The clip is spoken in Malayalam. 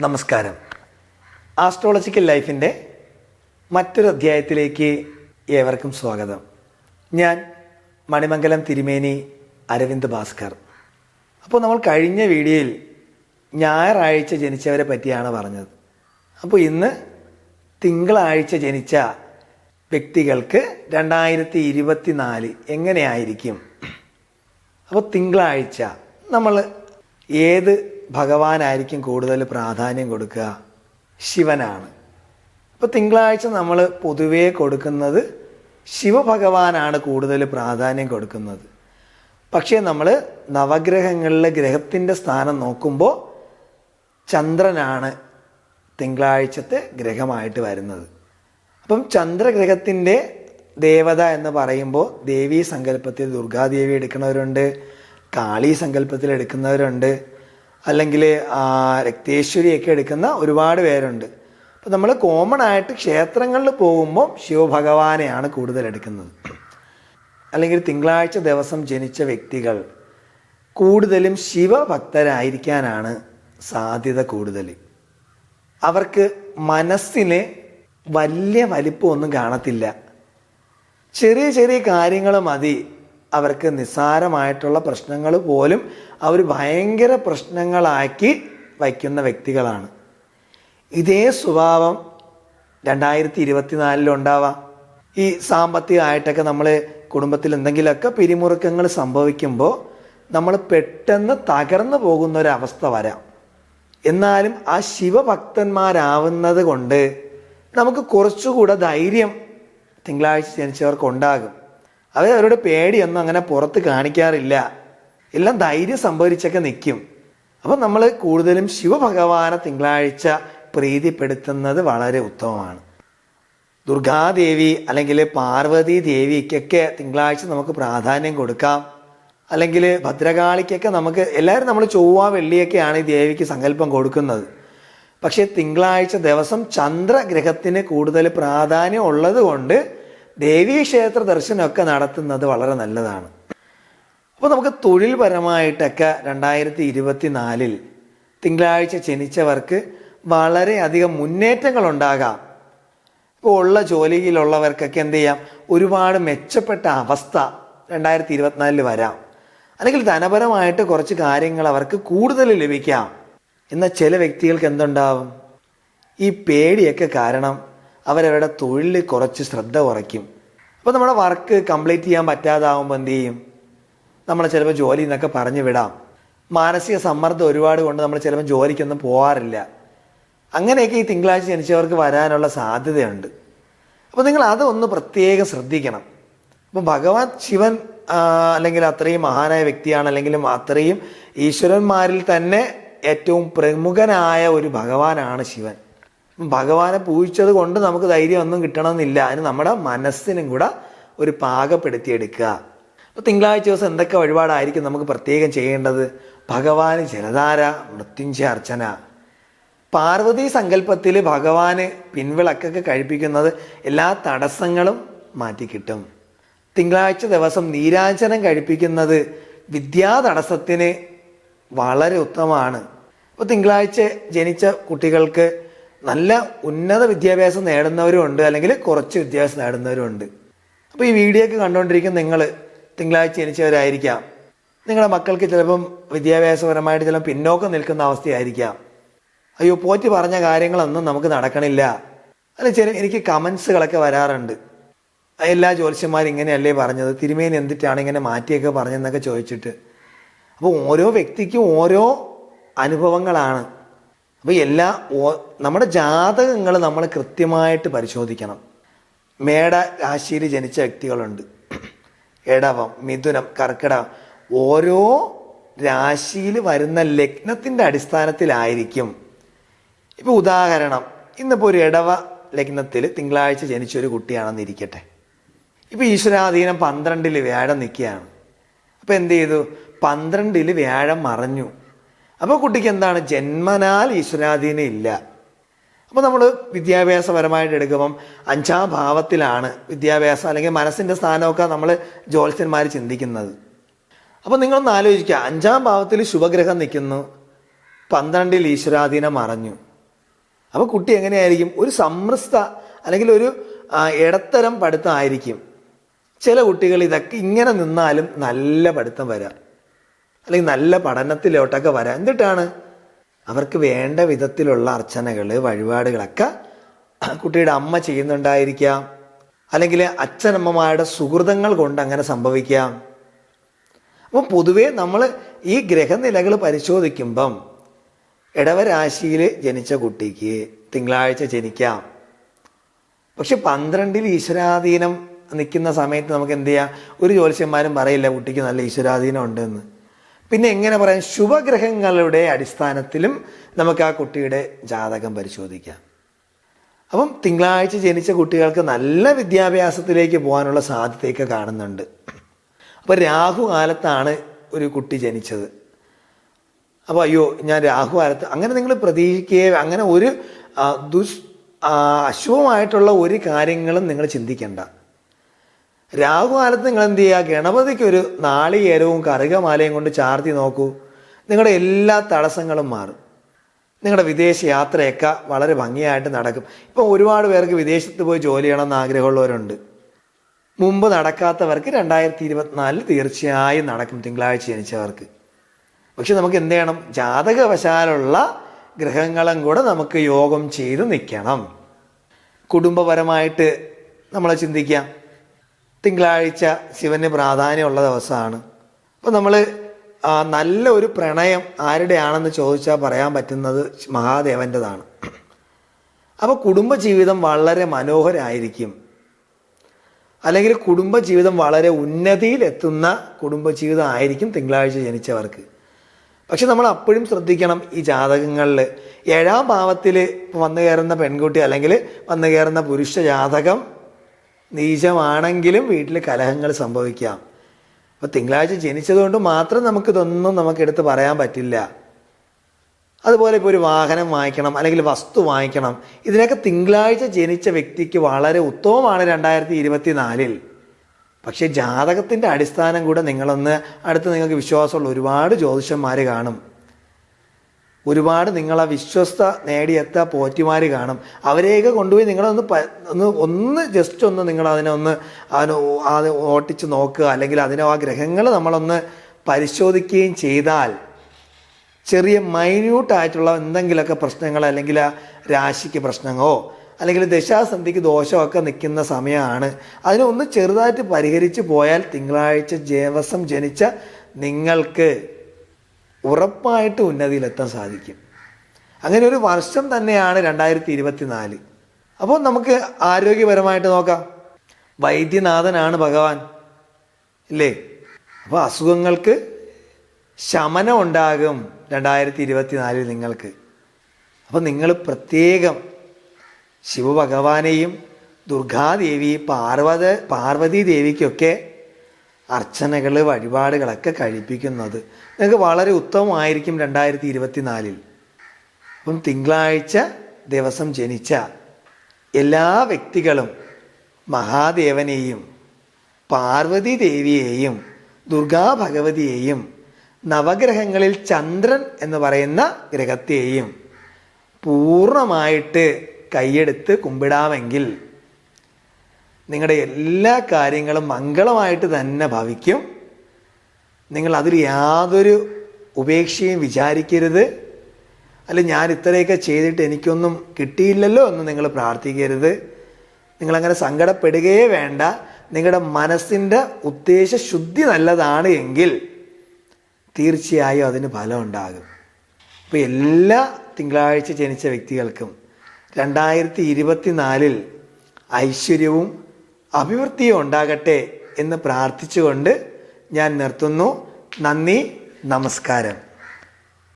നമസ്കാരം. ആസ്ട്രോളജിക്കൽ ലൈഫിൻ്റെ മറ്റൊരു അധ്യായത്തിലേക്ക് ഏവർക്കും സ്വാഗതം. ഞാൻ മണിമംഗലം തിരുമേനി അരവിന്ദ് ഭാസ്കർ. അപ്പോൾ നമ്മൾ കഴിഞ്ഞ വീഡിയോയിൽ ഞായറാഴ്ച ജനിച്ചവരെ പറ്റിയാണ് പറഞ്ഞത്. അപ്പോൾ ഇന്ന് തിങ്കളാഴ്ച ജനിച്ച വ്യക്തികൾക്ക് 2024 എങ്ങനെയായിരിക്കും? അപ്പോൾ തിങ്കളാഴ്ച നമ്മൾ ഏത് ഭഗവാനായിരിക്കും കൂടുതൽ പ്രാധാന്യം കൊടുക്കുക? ശിവനാണ്. അപ്പോൾ തിങ്കളാഴ്ച നമ്മൾ പൊതുവേ കൊടുക്കുന്നത് ശിവഭഗവാനാണ് കൂടുതൽ പ്രാധാന്യം കൊടുക്കുന്നത്. പക്ഷേ നമ്മൾ നവഗ്രഹങ്ങളിലെ ഗ്രഹത്തിൻ്റെ സ്ഥാനം നോക്കുമ്പോൾ ചന്ദ്രനാണ് തിങ്കളാഴ്ചത്തെ ഗ്രഹമായിട്ട് വരുന്നത്. അപ്പം ചന്ദ്രഗ്രഹത്തിൻ്റെ ദേവത എന്ന് പറയുമ്പോൾ ദേവീ സങ്കല്പത്തിൽ ദുർഗാദേവി എടുക്കുന്നവരുണ്ട്, കാളി സങ്കല്പത്തിൽ എടുക്കുന്നവരുണ്ട്, അല്ലെങ്കിൽ രക്തേശ്വരിയൊക്കെ എടുക്കുന്ന ഒരുപാട് പേരുണ്ട്. അപ്പോൾ നമ്മൾ കോമൺ ആയിട്ട് ക്ഷേത്രങ്ങളിൽ പോകുമ്പോൾ ശിവഭഗവാനെയാണ് കൂടുതൽ എടുക്കുന്നത്. അല്ലെങ്കിൽ തിങ്കളാഴ്ച ദിവസം ജനിച്ച വ്യക്തികൾ കൂടുതലും ശിവഭക്തരായിരിക്കാനാണ് സാധ്യത കൂടുതൽ. അവർക്ക് മനസ്സിന് വലിയ വലിപ്പമൊന്നും കാണത്തില്ല. ചെറിയ ചെറിയ കാര്യങ്ങൾ മതി അവർക്ക്. നിസ്സാരമായിട്ടുള്ള പ്രശ്നങ്ങൾ പോലും അവർ ഭയങ്കര പ്രശ്നങ്ങളാക്കി വയ്ക്കുന്ന വ്യക്തികളാണ്. ഇതേ സ്വഭാവം 2024 ഉണ്ടാവാം. ഈ സാമ്പത്തികമായിട്ടൊക്കെ നമ്മൾ കുടുംബത്തിൽ എന്തെങ്കിലുമൊക്കെ പിരിമുറുക്കങ്ങൾ സംഭവിക്കുമ്പോൾ നമ്മൾ പെട്ടെന്ന് തകർന്നു പോകുന്ന ഒരവസ്ഥ വരാം. എന്നാലും ആ ശിവഭക്തന്മാരാവുന്നത് കൊണ്ട് നമുക്ക് കുറച്ചുകൂടെ ധൈര്യം തിങ്കളാഴ്ച ജനിച്ചവർക്കുണ്ടാകും. അവരുടെ പേടിയൊന്നും അങ്ങനെ പുറത്ത് കാണിക്കാറില്ല. എല്ലാം ധൈര്യം സംഭരിച്ചൊക്കെ നിൽക്കും. അപ്പം നമ്മൾ കൂടുതലും ശിവഭഗവാനെ തിങ്കളാഴ്ച പ്രീതിപ്പെടുത്തുന്നത് വളരെ ഉത്തമമാണ്. ദുർഗാദേവി അല്ലെങ്കിൽ പാർവതി ദേവിക്കൊക്കെ തിങ്കളാഴ്ച നമുക്ക് പ്രാധാന്യം കൊടുക്കാം. അല്ലെങ്കിൽ ഭദ്രകാളിക്കൊക്കെ നമുക്ക് എല്ലാവരും നമ്മൾ ചൊവ്വ വെള്ളിയൊക്കെയാണ് ഈ ദേവിക്ക് സങ്കല്പം കൊടുക്കുന്നത്. പക്ഷേ തിങ്കളാഴ്ച ദിവസം ചന്ദ്രഗ്രഹത്തിന് കൂടുതൽ പ്രാധാന്യം ഉള്ളത് കൊണ്ട് ദേവീക്ഷേത്ര ദർശനമൊക്കെ നടത്തുന്നത് വളരെ നല്ലതാണ്. അപ്പോൾ നമുക്ക് തൊഴിൽപരമായിട്ടൊക്കെ 2024 തിങ്കളാഴ്ച ജനിച്ചവർക്ക് വളരെയധികം മുന്നേറ്റങ്ങൾ ഉണ്ടാകാം. ഇപ്പോൾ ഉള്ള ജോലിയിലുള്ളവർക്കൊക്കെ എന്ത് ചെയ്യാം, ഒരുപാട് മെച്ചപ്പെട്ട അവസ്ഥ 2024 വരാം. അല്ലെങ്കിൽ ധനപരമായിട്ട് കുറച്ച് കാര്യങ്ങൾ അവർക്ക് കൂടുതൽ ലഭിക്കാം. എന്നാൽ ചില വ്യക്തികൾക്ക് എന്തുണ്ടാവും, ഈ പേടിയൊക്കെ കാരണം അവരവരുടെ തൊഴിലിൽ കുറച്ച് ശ്രദ്ധ കുറയ്ക്കും. അപ്പോൾ നമ്മുടെ വർക്ക് കംപ്ലീറ്റ് ചെയ്യാൻ പറ്റാതാവുമ്പോൾ എന്ത് ചെയ്യും, നമ്മൾ ചിലപ്പോൾ ജോലി എന്നൊക്കെ പറഞ്ഞു വിടാം. മാനസിക സമ്മർദ്ദം ഒരുപാട് കൊണ്ട് നമ്മൾ ചിലപ്പോൾ ജോലിക്കൊന്നും പോകാറില്ല. അങ്ങനെയൊക്കെ ഈ തിങ്കളാഴ്ച ജനിച്ചവർക്ക് വരാനുള്ള സാധ്യതയുണ്ട്. അപ്പോൾ നിങ്ങൾ അതൊന്ന് പ്രത്യേകം ശ്രദ്ധിക്കണം. അപ്പം ഭഗവാൻ ശിവൻ അല്ലെങ്കിൽ അത്രയും മഹാനായ വ്യക്തിയാണ്, അല്ലെങ്കിലും അത്രയും ഈശ്വരന്മാരിൽ തന്നെ ഏറ്റവും പ്രമുഖനായ ഒരു ഭഗവാനാണ് ശിവൻ. ഭഗവാനെ പൂജിച്ചത് കൊണ്ട് നമുക്ക് ധൈര്യം ഒന്നും കിട്ടണമെന്നില്ല. അതിന് നമ്മുടെ മനസ്സിനും കൂടെ ഒരു പാകപ്പെടുത്തിയെടുക്കുക. അപ്പോൾ തിങ്കളാഴ്ച ദിവസം എന്തൊക്കെ വഴിപാടായിരിക്കും നമുക്ക് പ്രത്യേകം ചെയ്യേണ്ടത്? ഭഗവാന് ജലധാര, മൃത്യുഞ്ജയ അർച്ചന. പാർവതി സങ്കല്പത്തിൽ ഭഗവാന് പിൻവിളക്കൊക്കെ കഴിപ്പിക്കുന്നത് എല്ലാ തടസ്സങ്ങളും മാറ്റിക്കിട്ടും. തിങ്കളാഴ്ച ദിവസം നീരാഞ്ജനം കഴിപ്പിക്കുന്നത് വിദ്യാതടസ്സത്തിന് വളരെ ഉത്തമമാണ്. അപ്പോൾ തിങ്കളാഴ്ച ജനിച്ച കുട്ടികൾക്ക് നല്ല ഉന്നത വിദ്യാഭ്യാസം നേടുന്നവരും ഉണ്ട്, അല്ലെങ്കിൽ കുറച്ച് വിദ്യാഭ്യാസം നേടുന്നവരും ഉണ്ട്. അപ്പോൾ ഈ വീഡിയോ ഒക്കെ കണ്ടുകൊണ്ടിരിക്കുന്ന നിങ്ങൾ തിങ്കളാഴ്ച ജനിച്ചവരായിരിക്കാം. നിങ്ങളുടെ മക്കൾക്ക് ചിലപ്പം വിദ്യാഭ്യാസപരമായിട്ട് ചിലപ്പോൾ പിന്നോക്കം നിൽക്കുന്ന അവസ്ഥയായിരിക്കാം. അയ്യോ, പോറ്റി പറഞ്ഞ കാര്യങ്ങളൊന്നും നമുക്ക് നടക്കണില്ല. അല്ല, എനിക്ക് കമൻസുകളൊക്കെ വരാറുണ്ട്. എല്ലാ ജ്യോത്സ്യന്മാരും ഇങ്ങനെയല്ലേ പറഞ്ഞത്, തിരുമേനി എന്തിട്ടാണ് ഇങ്ങനെ മാറ്റിയൊക്കെ പറഞ്ഞതെന്നൊക്കെ ചോദിച്ചിട്ട്. അപ്പോൾ ഓരോ വ്യക്തിക്കും ഓരോ അനുഭവങ്ങളാണ്. അപ്പോൾ നമ്മുടെ ജാതകങ്ങൾ നമ്മൾ കൃത്യമായിട്ട് പരിശോധിക്കണം. മേട രാശിയിൽ ജനിച്ച വ്യക്തികളുണ്ട്, ഇടവം, മിഥുനം, കർക്കിടകം. ഓരോ രാശിയിൽ വരുന്ന ലഗ്നത്തിൻ്റെ അടിസ്ഥാനത്തിലായിരിക്കും. ഇപ്പോൾ ഉദാഹരണം, ഇന്നിപ്പോൾ ഒരു ഇടവ ലഗ്നത്തിൽ തിങ്കളാഴ്ച ജനിച്ചൊരു കുട്ടിയാണെന്നിരിക്കട്ടെ. ഇപ്പോൾ ഈശ്വരാധീനം 12 വ്യാഴം നിൽക്കുകയാണ്. അപ്പോൾ എന്ത് ചെയ്തു, 12 വ്യാഴം മറഞ്ഞു. അപ്പോൾ കുട്ടിക്ക് എന്താണ്, ജന്മനാൽ ഈശ്വരാധീനം ഇല്ല. അപ്പോൾ നമ്മൾ വിദ്യാഭ്യാസപരമായിട്ട് എടുക്കുമ്പം 5ാം ഭാവത്തിലാണ് വിദ്യാഭ്യാസം അല്ലെങ്കിൽ മനസ്സിൻ്റെ സ്ഥാനമൊക്കെ നമ്മൾ ജ്യോത്സ്യന്മാർ ചിന്തിക്കുന്നത്. അപ്പോൾ നിങ്ങളൊന്ന് ആലോചിക്കുക, 5ാം ഭാവത്തിൽ ശുഭഗ്രഹം നിൽക്കുന്നു, 12 ഈശ്വരാധീനം മറഞ്ഞു. അപ്പോൾ കുട്ടി എങ്ങനെയായിരിക്കും? ഒരു സമ്മിശ്ര അല്ലെങ്കിൽ ഒരു ഇടത്തരം പഠിത്തമായിരിക്കും. ചില കുട്ടികൾ ഇതൊക്കെ ഇങ്ങനെ നിന്നാലും നല്ല പഠിത്തം വരാം, അല്ലെങ്കിൽ നല്ല പഠനത്തിലോട്ടൊക്കെ വരാം. എന്നിട്ടാണ് അവർക്ക് വേണ്ട വിധത്തിലുള്ള അർച്ചനകൾ, വഴിപാടുകളൊക്കെ കുട്ടിയുടെ അമ്മ ചെയ്യുന്നുണ്ടായിരിക്കാം, അല്ലെങ്കിൽ അച്ഛനമ്മമാരുടെ സുഹൃതങ്ങൾ കൊണ്ട് അങ്ങനെ സംഭവിക്കാം. അപ്പം പൊതുവേ നമ്മൾ ഈ ഗ്രഹനിലകൾ പരിശോധിക്കുമ്പം ഇടവരാശിയിൽ ജനിച്ച കുട്ടിക്ക് തിങ്കളാഴ്ച ജനിക്കാം. പക്ഷെ 12 ഈശ്വരാധീനം നിൽക്കുന്ന സമയത്ത് നമുക്ക് എന്ത് ചെയ്യാം? ഒരു ജ്യോത്സ്യന്മാരും പറയില്ല കുട്ടിക്ക് നല്ല ഈശ്വരാധീനം ഉണ്ടെന്ന്. പിന്നെ എങ്ങനെ പറയാം? ശുഭഗ്രഹങ്ങളുടെ അടിസ്ഥാനത്തിലും നമുക്ക് ആ കുട്ടിയുടെ ജാതകം പരിശോധിക്കാം. അപ്പം തിങ്കളാഴ്ച ജനിച്ച കുട്ടികൾക്ക് നല്ല വിദ്യാഭ്യാസത്തിലേക്ക് പോകാനുള്ള സാധ്യതയൊക്കെ കാണുന്നുണ്ട്. അപ്പോൾ രാഹുകാലത്താണ് ഒരു കുട്ടി ജനിച്ചത്. അപ്പോൾ അയ്യോ ഞാൻ രാഹുകാലത്ത്, അങ്ങനെ നിങ്ങൾ പ്രതീക്ഷിക്കുകയോ അങ്ങനെ ഒരു അശുഭമായിട്ടുള്ള ഒരു കാര്യങ്ങളും നിങ്ങൾ ചിന്തിക്കേണ്ട. രാഹുകാലത്ത് നിങ്ങൾ എന്ത് ചെയ്യുക? ഗണപതിക്ക് ഒരു നാളികേരവും കറുകമാലയും കൊണ്ട് ചാർത്തി നോക്കൂ, നിങ്ങളുടെ എല്ലാ തടസ്സങ്ങളും മാറും. നിങ്ങളുടെ വിദേശ യാത്രയൊക്കെ വളരെ ഭംഗിയായിട്ട് നടക്കും. ഇപ്പം ഒരുപാട് പേർക്ക് വിദേശത്ത് പോയി ജോലി ചെയ്യണമെന്ന് ആഗ്രഹമുള്ളവരുണ്ട്. മുമ്പ് നടക്കാത്തവർക്ക് 2024 തീർച്ചയായും നടക്കും, തിങ്കളാഴ്ച ജനിച്ചവർക്ക്. പക്ഷെ നമുക്ക് എന്ത് ചെയ്യണം? ജാതകവശാലുള്ള ഗ്രഹങ്ങളും കൂടെ നമുക്ക് യോഗം ചെയ്ത് നിൽക്കണം. കുടുംബപരമായിട്ട് നമ്മൾ ചിന്തിക്കാം. തിങ്കളാഴ്ച ശിവന് പ്രാധാന്യമുള്ള ദിവസമാണ്. അപ്പോൾ നമ്മൾ നല്ല ഒരു പ്രണയം ആരുടെയാണെന്ന് ചോദിച്ചാൽ പറയാൻ പറ്റുന്നത് മഹാദേവൻ്റെതാണ്. അപ്പോൾ കുടുംബജീവിതം വളരെ മനോഹരമായിരിക്കും, അല്ലെങ്കിൽ കുടുംബജീവിതം വളരെ ഉന്നതിയിലെത്തുന്ന കുടുംബജീവിതം ആയിരിക്കും തിങ്കളാഴ്ച ജനിച്ചവർക്ക്. പക്ഷെ നമ്മൾ അപ്പോഴും ശ്രദ്ധിക്കണം, ഈ ജാതകങ്ങളിൽ 7ാം ഭാവത്തിൽ വന്നു കയറുന്ന പെൺകുട്ടി അല്ലെങ്കിൽ വന്നു കയറുന്ന പുരുഷ ജാതകം നീചമാണെങ്കിലും വീട്ടിൽ കലഹങ്ങൾ സംഭവിക്കാം. അപ്പോൾ തിങ്കളാഴ്ച ജനിച്ചതുകൊണ്ട് മാത്രം നമുക്കിതൊന്നും എടുത്ത് പറയാൻ പറ്റില്ല. അതുപോലെ ഇപ്പോൾ ഒരു വാഹനം വാങ്ങിക്കണം അല്ലെങ്കിൽ വസ്തു വാങ്ങിക്കണം, ഇതിനൊക്കെ തിങ്കളാഴ്ച ജനിച്ച വ്യക്തിക്ക് വളരെ ഉത്തമമാണ് 2024. പക്ഷേ ജാതകത്തിൻ്റെ അടിസ്ഥാനം കൂടെ അടുത്ത് നിങ്ങൾക്ക് വിശ്വാസമുള്ള ഒരുപാട് ജ്യോതിഷന്മാർ കാണും, ഒരുപാട് നിങ്ങളെ വിശ്വസ്ത നേടിയെത്ത പോറ്റിമാർ കാണും. അവരെയൊക്കെ കൊണ്ടുപോയി നിങ്ങളൊന്ന് ജസ്റ്റ് ഒന്ന് നിങ്ങളതിനെ അത് ഓട്ടിച്ച് നോക്കുക, അല്ലെങ്കിൽ ആ ഗ്രഹങ്ങൾ നമ്മളൊന്ന് പരിശോധിക്കുകയും ചെയ്താൽ ചെറിയ മൈന്യൂട്ടായിട്ടുള്ള എന്തെങ്കിലുമൊക്കെ പ്രശ്നങ്ങൾ, അല്ലെങ്കിൽ ആ രാശിക്ക് പ്രശ്നങ്ങളോ അല്ലെങ്കിൽ ദശാസന്ധിക്ക് ദോഷമൊക്കെ നിൽക്കുന്ന സമയമാണ്. അതിനൊന്ന് ചെറുതായിട്ട് പരിഹരിച്ച് പോയാൽ തിങ്കളാഴ്ച ദിവസം ജനിച്ച നിങ്ങൾക്ക് ഉറപ്പായിട്ട് ഉന്നതിയിലെത്താൻ സാധിക്കും. അങ്ങനെ ഒരു വർഷം തന്നെയാണ് 2024. അപ്പോൾ നമുക്ക് ആരോഗ്യപരമായിട്ട് നോക്കാം. വൈദ്യനാഥനാണ് ഭഗവാൻ, ഇല്ലേ? അപ്പോൾ അസുഖങ്ങൾക്ക് ശമനം ഉണ്ടാകും 2024 നിങ്ങൾക്ക്. അപ്പോൾ നിങ്ങൾ പ്രത്യേകം ശിവഭഗവാനെയും ദുർഗാദേവി, പാർവതി ദേവിക്കൊക്കെ അർച്ചനകൾ, വഴിപാടുകളൊക്കെ കഴിപ്പിക്കുന്നത് നിങ്ങൾക്ക് വളരെ ഉത്തമമായിരിക്കും 2024. അപ്പം തിങ്കളാഴ്ച ദിവസം ജനിച്ച എല്ലാ വ്യക്തികളും മഹാദേവനെയും പാർവതി ദേവിയെയും ദുർഗാ ഭഗവതിയെയും നവഗ്രഹങ്ങളിൽ ചന്ദ്രൻ എന്ന് പറയുന്ന ഗ്രഹത്തെയും പൂർണ്ണമായിട്ട് കൈയെടുത്ത് കുമ്പിടാമെങ്കിൽ നിങ്ങളുടെ എല്ലാ കാര്യങ്ങളും മംഗളമായിട്ട് തന്നെ ഭവിക്കും. നിങ്ങൾ അതിൽ യാതൊരു ഉപേക്ഷയും വിചാരിക്കരുത്. അല്ല ഞാൻ ഇത്രയൊക്കെ ചെയ്തിട്ട് എനിക്കൊന്നും കിട്ടിയില്ലല്ലോ എന്ന് നിങ്ങൾ പ്രാർത്ഥിക്കരുത്. നിങ്ങളങ്ങനെ സങ്കടപ്പെടുകയേ വേണ്ട. നിങ്ങളുടെ മനസ്സിൻ്റെ ഉദ്ദേശശുദ്ധി നല്ലതാണ് എങ്കിൽ തീർച്ചയായും അതിന് ഫലം ഉണ്ടാകും. അപ്പോൾ എല്ലാ തിങ്കളാഴ്ച ജനിച്ച വ്യക്തികൾക്കും 2024 ഐശ്വര്യവും അഭിവൃദ്ധിയും ഉണ്ടാകട്ടെ എന്ന് പ്രാർത്ഥിച്ചുകൊണ്ട് ഞാൻ നിർത്തുന്നു. നന്ദി, നമസ്കാരം.